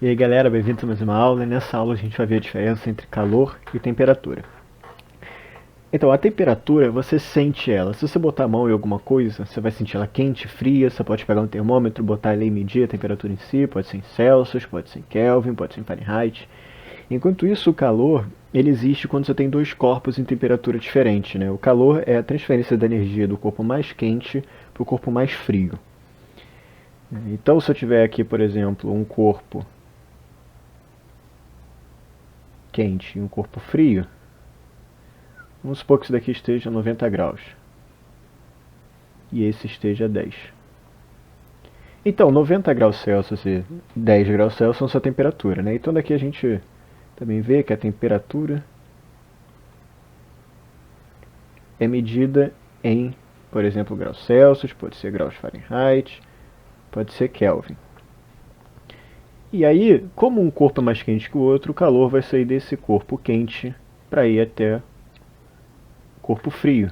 E aí galera, bem-vindos a mais uma aula, e nessa aula a gente vai ver a diferença entre calor e temperatura. Então, a temperatura, você sente ela. Se você botar a mão em alguma coisa, você vai sentir ela quente, fria, você pode pegar um termômetro, botar ele e medir a temperatura em si, pode ser em Celsius, pode ser em Kelvin, pode ser em Fahrenheit. Enquanto isso, o calor, ele existe quando você tem dois corpos em temperatura diferente, né? O calor é a transferência da energia do corpo mais quente para o corpo mais frio. Então, se eu tiver aqui, por exemplo, um corpo quente e um corpo frio, vamos supor que isso daqui esteja a 90 graus e esse esteja a 10. Então, 90 graus Celsius e 10 graus Celsius são sua temperatura, né? Então daqui a gente também vê que a temperatura é medida em, por exemplo, graus Celsius, pode ser graus Fahrenheit, pode ser Kelvin. E aí, como um corpo é mais quente que o outro, o calor vai sair desse corpo quente para ir até o corpo frio.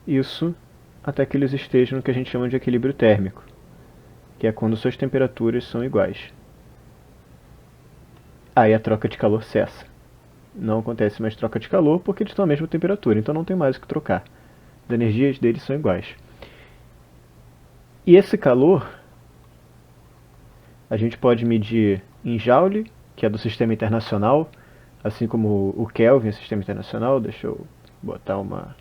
Isso até que eles estejam no que a gente chama de equilíbrio térmico, que é quando suas temperaturas são iguais. Aí a troca de calor cessa. Não acontece mais troca de calor porque eles estão à mesma temperatura, então não tem mais o que trocar. As energias deles são iguais. E esse calor a gente pode medir em Joule, que é do sistema internacional, assim como o Kelvin é sistema internacional. Deixa eu botar uma...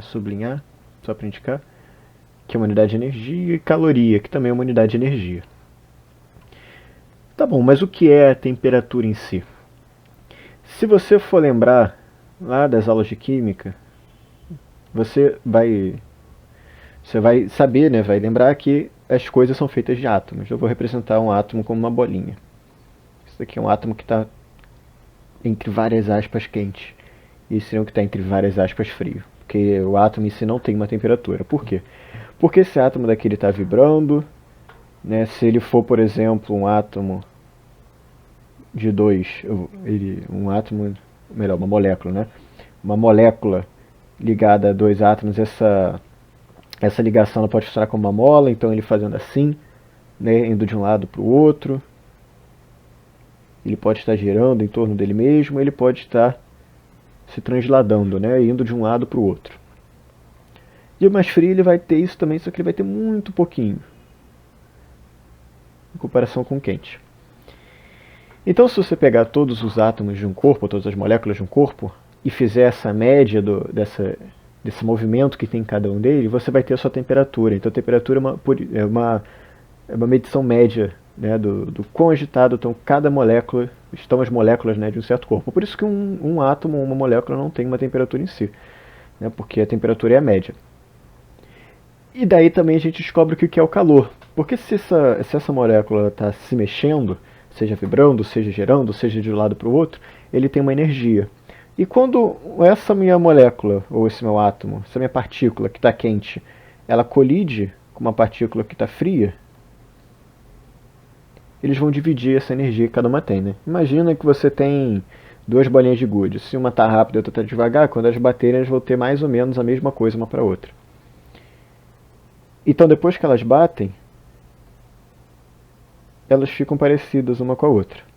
sublinhar, só para indicar, que é uma unidade de energia, e caloria, que também é uma unidade de energia. Tá bom, mas o que é a temperatura em si? Se você for lembrar lá das aulas de química, você vai saber, né, vai lembrar que as coisas são feitas de átomos. Eu vou representar um átomo como uma bolinha. Isso aqui é um átomo que está entre várias aspas quente. E esse é o que está entre várias aspas frio. Porque o átomo em si não tem uma temperatura. Por quê? Porque esse átomo daqui está vibrando, né? Se ele for, por exemplo, um átomo de dois, um átomo, melhor, uma molécula, né? Uma molécula ligada a dois átomos, essa ligação ela pode funcionar como uma mola, então ele fazendo assim, né, indo de um lado para o outro. Ele pode estar girando em torno dele mesmo, ele pode estar se transladando, né, indo de um lado para o outro. E o mais frio ele vai ter isso também, só que ele vai ter muito pouquinho, em comparação com o quente. Então, se você pegar todos os átomos de um corpo, todas as moléculas de um corpo, e fizer essa média desse movimento que tem em cada um deles, você vai ter a sua temperatura. Então, a temperatura é uma medição média, né, do quão agitado estão as moléculas, né, de um certo corpo. Por isso que um átomo ou uma molécula não tem uma temperatura em si, né, porque a temperatura é a média. E daí também a gente descobre o que é o calor. Porque se essa molécula está se mexendo, seja vibrando, seja girando, seja de um lado para o outro, ele tem uma energia. E quando essa minha molécula, ou esse meu átomo, essa minha partícula que está quente, ela colide com uma partícula que está fria, eles vão dividir essa energia que cada uma tem, né? Imagina que você tem duas bolinhas de gude. Se uma está rápida e outra está devagar, quando elas baterem, elas vão ter mais ou menos a mesma coisa uma para a outra. Então, depois que elas batem, elas ficam parecidas uma com a outra.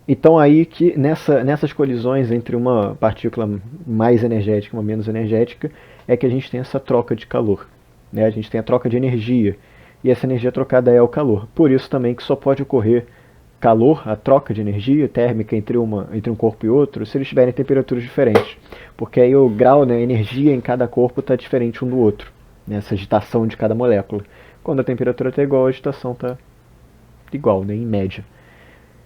Então aí que nessas colisões entre uma partícula mais energética e uma menos energética é que a gente tem essa troca de calor, né? A gente tem a troca de energia, e essa energia trocada é o calor. Por isso também que só pode ocorrer calor, a troca de energia térmica entre um corpo e outro, se eles tiverem temperaturas diferentes. Porque aí o grau, né, a energia em cada corpo está diferente um do outro, né? Essa agitação de cada molécula. Quando a temperatura está igual, a agitação está igual, né, em média.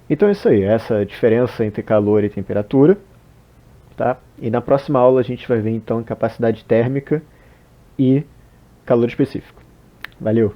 Então é isso aí, essa diferença entre calor e temperatura. Tá? E na próxima aula a gente vai ver então capacidade térmica e calor específico. Valeu!